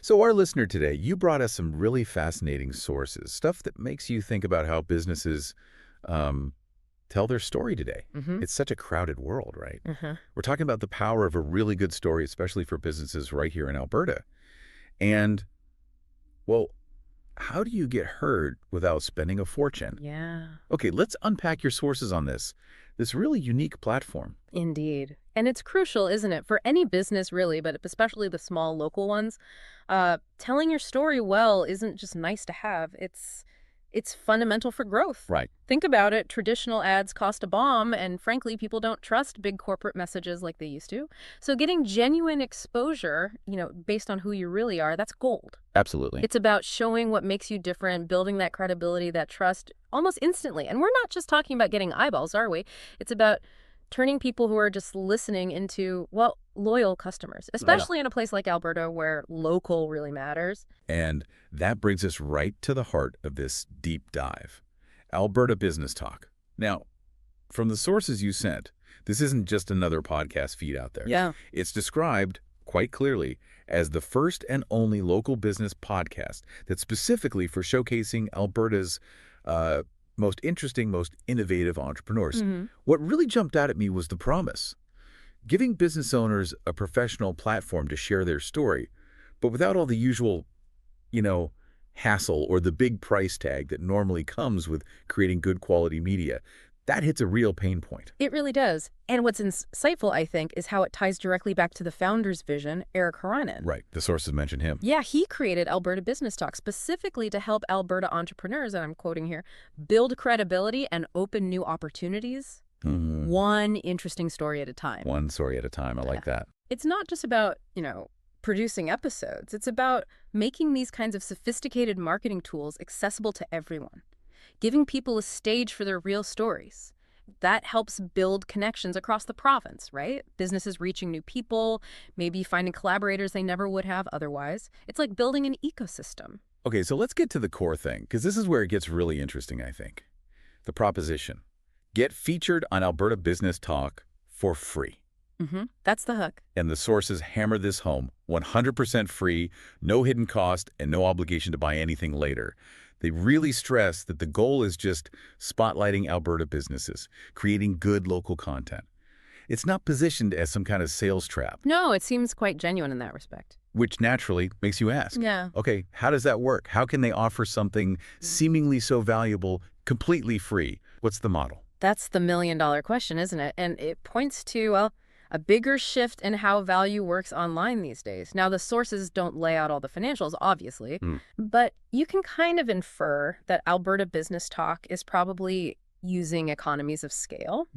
So our listener today, you brought us some really fascinating sources, stuff that makes you think about how businesses um, tell their story today. Mm-hmm. It's such a crowded world, right? Mm-hmm. We're talking about the power of a really good story, especially for businesses right here in Alberta. And, well, how do you get heard without spending a fortune? Yeah, Okay, let's unpack your sources on this really unique platform. indeed. And it's crucial, isn't it, for any business really, but especially the small local ones. Telling your story well isn't just nice to have. It's fundamental for growth. Right. Think about it. Traditional ads cost a bomb, and frankly, people don't trust big corporate messages like they used to. So getting genuine exposure, based on who you really are, that's gold. Absolutely. It's about showing what makes you different, building that credibility, that trust almost instantly. And we're not just talking about getting eyeballs, are we? It's about turning people who are just listening into, well, loyal customers, especially in a place like Alberta where local really matters. And that brings us right to the heart of this deep dive. Alberta Business Talk. Now, from the sources you sent, this isn't just another podcast feed out there. Yeah. It's described quite clearly as the first and only local business podcast that's specifically for showcasing Alberta's most interesting, most innovative entrepreneurs. Mm-hmm. What really jumped out at me was the promise. Giving business owners a professional platform to share their story, but without all the usual, hassle or the big price tag that normally comes with creating good quality media. That hits a real pain point. It really does. And what's insightful, I think, is how it ties directly back to the founder's vision, Eric Haranen. Right. The sources mention him. Yeah, he created Alberta Business Talk specifically to help Alberta entrepreneurs, and I'm quoting here, build credibility and open new opportunities. Mm-hmm. One interesting story at a time. One story at a time. I like that. It's not just about, producing episodes. It's about making these kinds of sophisticated marketing tools accessible to everyone, giving people a stage for their real stories. That helps build connections across the province, right? Businesses reaching new people, maybe finding collaborators they never would have otherwise. It's like building an ecosystem. Okay, so let's get to the core thing, because this is where it gets really interesting, I think. The proposition. Get featured on Alberta Business Talk for free. Mm-hmm. That's the hook. And the sources hammer this home. 100% free, no hidden cost, and no obligation to buy anything later. They really stress that the goal is just spotlighting Alberta businesses, creating good local content. It's not positioned as some kind of sales trap. No, it seems quite genuine in that respect. Which naturally makes you ask, Yeah. okay, how does that work? How can they offer something seemingly so valuable completely free? What's the model? That's the million-dollar question, isn't it? And it points to, well, a bigger shift in how value works online these days. Now, the sources don't lay out all the financials, obviously, but you can kind of infer that Alberta Business Talk is probably using economies of scale,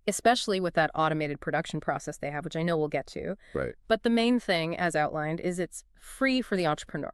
especially with that automated production process they have, which I know we'll get to. Right. But the main thing, as outlined, is it's free for the entrepreneur.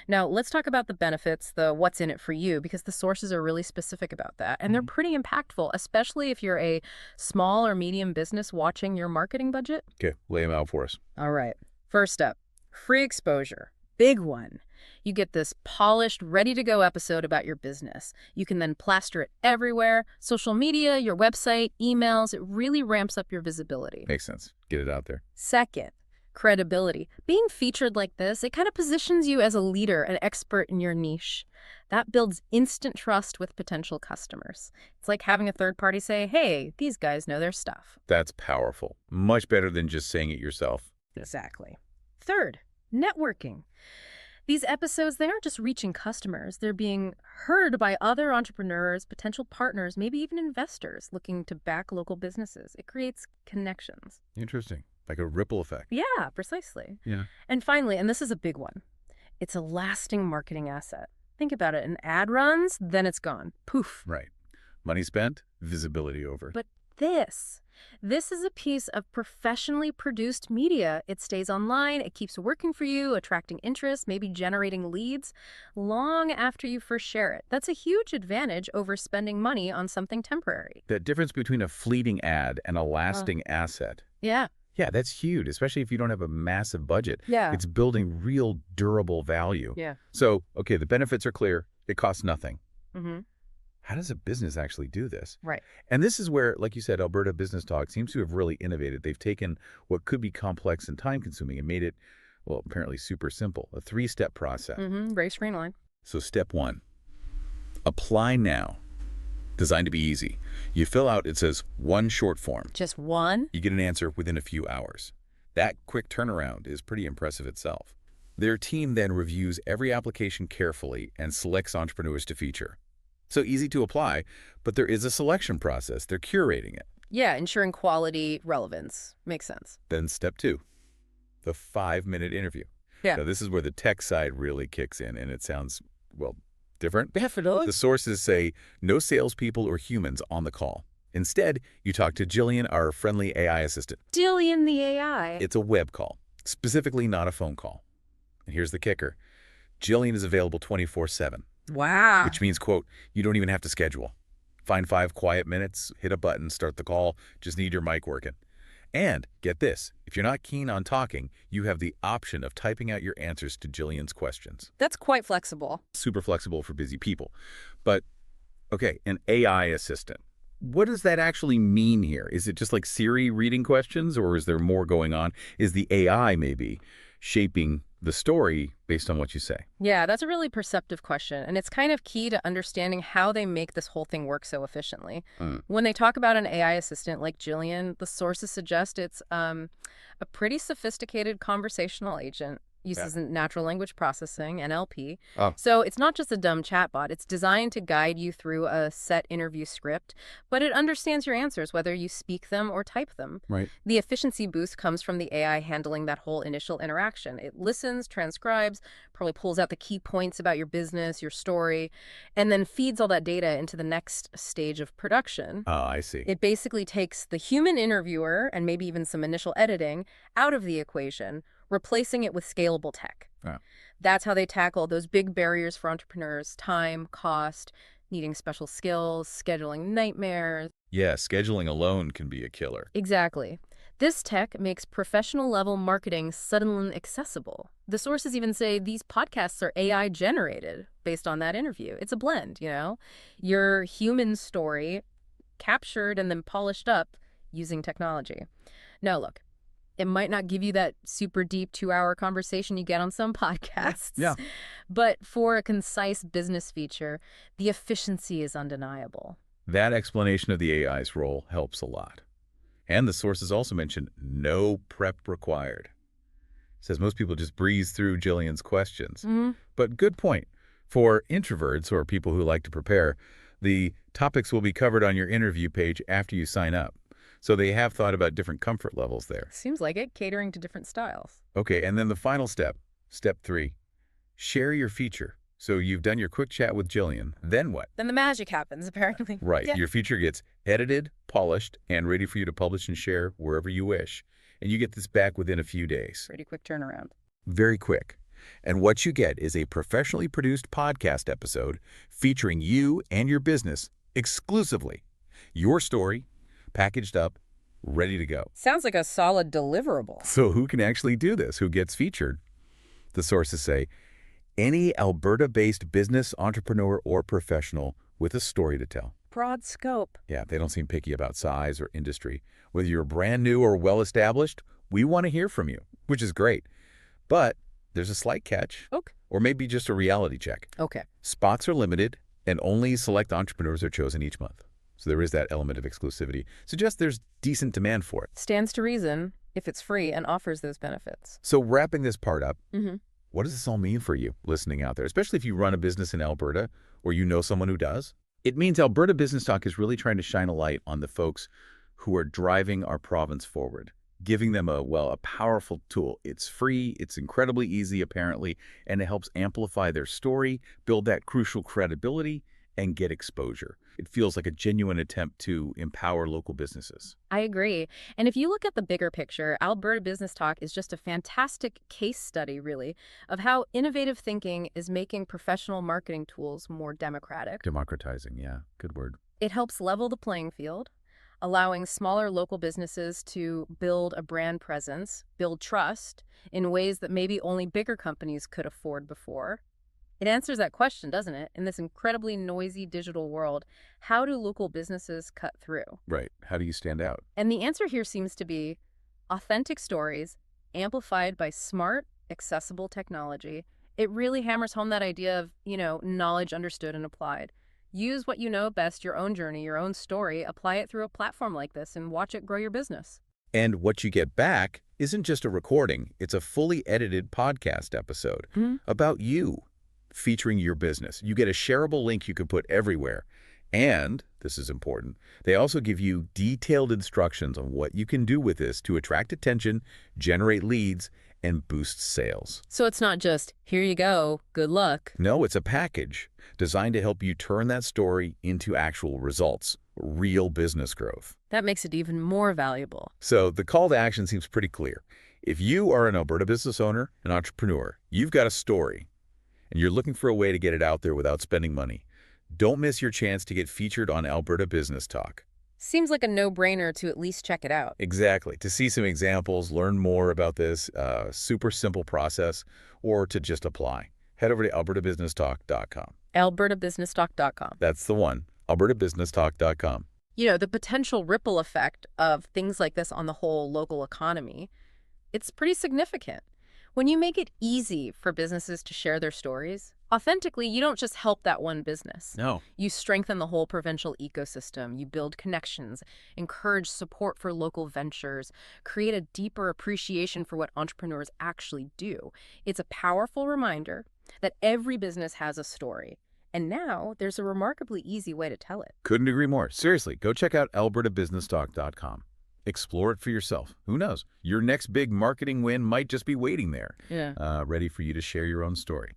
Now, let's talk about the benefits, the what's in it for you, because the sources are really specific about that. And they're pretty impactful, especially if you're a small or medium business watching your marketing budget. Okay, lay them out for us. All right. First up, free exposure. Big one. You get this polished, ready-to-go episode about your business. You can then plaster it everywhere, social media, your website, emails. It really ramps up your visibility. Makes sense. Get it out there. Second, credibility. Being featured like this, it kind of positions you as a leader, an expert in your niche. That builds instant trust with potential customers. It's like having a third party say, hey, these guys know their stuff. That's powerful. Much better than just saying it yourself. Exactly. Third, networking. These episodes, they aren't just reaching customers. They're being heard by other entrepreneurs, potential partners, maybe even investors looking to back local businesses. It creates connections. Interesting. Like a ripple effect. Yeah, precisely. Yeah. And finally, and this is a big one, it's a lasting marketing asset. Think about it. An ad runs, then it's gone. Poof. Right. Money spent, visibility over. But this is a piece of professionally produced media. It stays online, it keeps working for you, attracting interest, maybe generating leads long after you first share it. That's a huge advantage over spending money on something temporary. The difference between a fleeting ad and a lasting asset. Yeah. Yeah, that's huge, especially if you don't have a massive budget. Yeah. It's building real durable value. Yeah. So, okay, the benefits are clear. It costs nothing. Mm-hmm. How does a business actually do this? Right. And this is where, like you said, Alberta Business Talk seems to have really innovated. They've taken what could be complex and time-consuming and made it Well, apparently super simple. A 3-step process. Very streamlined. So step 1, apply now. Designed to be easy. You fill out, it says, 1 short form. Just one? You get an answer within a few hours. That quick turnaround is pretty impressive itself. Their team then reviews every application carefully and selects entrepreneurs to feature. So easy to apply, but there is a selection process. They're curating it. Yeah, ensuring quality, relevance. Makes sense. Then step 2, the 5-minute interview. Yeah. Now, this is where the tech side really kicks in, and it sounds, well, different. Definitely. The sources say no salespeople or humans on the call. Instead, you talk to Jillian, our friendly AI assistant. Jillian the AI. It's a web call, specifically not a phone call. And here's the kicker. Jillian is available 24/7, Wow. which means, quote, you don't even have to schedule. Find 5 quiet minutes, hit a button, start the call, just need your mic working. And get this, if you're not keen on talking, you have the option of typing out your answers to Jillian's questions. That's quite flexible. Super flexible for busy people. But, okay, an AI assistant. What does that actually mean here? Is it just like Siri reading questions, or is there more going on? Is the AI maybe shaping the story based on what you say? Yeah, that's a really perceptive question, and it's kind of key to understanding how they make this whole thing work so efficiently. When they talk about an AI assistant like Jillian, the sources suggest it's a pretty sophisticated conversational agent. Uses natural language processing, NLP. Oh. So it's not just a dumb chatbot. It's designed to guide you through a set interview script, but it understands your answers, whether you speak them or type them. Right. The efficiency boost comes from the AI handling that whole initial interaction. It listens, transcribes, probably pulls out the key points about your business, your story, and then feeds all that data into the next stage of production. Oh, I see. It basically takes the human interviewer and maybe even some initial editing out of the equation, replacing it with scalable tech. Oh. That's how they tackle those big barriers for entrepreneurs: time, cost, needing special skills, scheduling nightmares. Yeah, scheduling alone can be a killer. Exactly. This tech makes professional-level marketing suddenly accessible. The sources even say these podcasts are AI generated based on that interview. It's a blend, you know? Your human story captured and then polished up using technology. Now, look, it might not give you that super deep 2-hour conversation you get on some podcasts. Yeah. But for a concise business feature, the efficiency is undeniable. That explanation of the AI's role helps a lot. And the sources also mention no prep required. Says most people just breeze through Jillian's questions. But good point. For introverts or people who like to prepare, the topics will be covered on your interview page after you sign up. So they have thought about different comfort levels there. Seems like it, catering to different styles. Okay, and then the final step, step 3, share your feature. So you've done your quick chat with Jillian. Then what? Then the magic happens, apparently. Right. Yeah. Your feature gets edited, polished, and ready for you to publish and share wherever you wish. And you get this back within a few days. Pretty quick turnaround. Very quick. And what you get is a professionally produced podcast episode featuring you and your business exclusively. Your story, packaged up, ready to go. Sounds like a solid deliverable. So who can actually do this? Who gets featured? The sources say, any Alberta-based business, entrepreneur, or professional with a story to tell. Broad scope. Yeah, they don't seem picky about size or industry. Whether you're brand new or well-established, we want to hear from you, which is great. But there's a slight catch. Okay. Or maybe just a reality check. Okay. Spots are limited, and only select entrepreneurs are chosen each month. So there is that element of exclusivity. Suggests there's decent demand for it. Stands to reason if it's free and offers those benefits. So wrapping this part up, what does this all mean for you listening out there, especially if you run a business in Alberta or you know someone who does? It means Alberta Business Talk is really trying to shine a light on the folks who are driving our province forward, giving them a powerful tool. It's free, it's incredibly easy apparently, and it helps amplify their story, build that crucial credibility, and get exposure. It feels like a genuine attempt to empower local businesses. I agree. And if you look at the bigger picture, Alberta Business Talk is just a fantastic case study, really, of how innovative thinking is making professional marketing tools more democratic. Democratizing, yeah, good word. It helps level the playing field, allowing smaller local businesses to build a brand presence, build trust in ways that maybe only bigger companies could afford before. It answers that question, doesn't it? In this incredibly noisy digital world, how do local businesses cut through? Right. How do you stand out? And the answer here seems to be authentic stories amplified by smart, accessible technology. It really hammers home that idea of, knowledge understood and applied. Use what you know best, your own journey, your own story, apply it through a platform like this, and watch it grow your business. And what you get back isn't just a recording, it's a fully edited podcast episode about you, featuring your business. You get a shareable link you can put everywhere. And, this is important, they also give you detailed instructions on what you can do with this to attract attention, generate leads, and boost sales. So it's not just, here you go, good luck. No, it's a package designed to help you turn that story into actual results, real business growth. That makes it even more valuable. So the call to action seems pretty clear. If you are an Alberta business owner, an entrepreneur, you've got a story, and you're looking for a way to get it out there without spending money, don't miss your chance to get featured on Alberta Business Talk. Seems like a no-brainer to at least check it out. Exactly. To see some examples, learn more about this super simple process, or to just apply, head over to albertabusinesstalk.com. albertabusinesstalk.com. That's the one, albertabusinesstalk.com. The potential ripple effect of things like this on the whole local economy, it's pretty significant. When you make it easy for businesses to share their stories, authentically, you don't just help that one business. No. You strengthen the whole provincial ecosystem, you build connections, encourage support for local ventures, create a deeper appreciation for what entrepreneurs actually do. It's a powerful reminder that every business has a story. And now there's a remarkably easy way to tell it. Couldn't agree more. Seriously, go check out albertabusinesstalk.com. Explore it for yourself. Who knows? Your next big marketing win might just be waiting there, Yeah. ready for you to share your own story.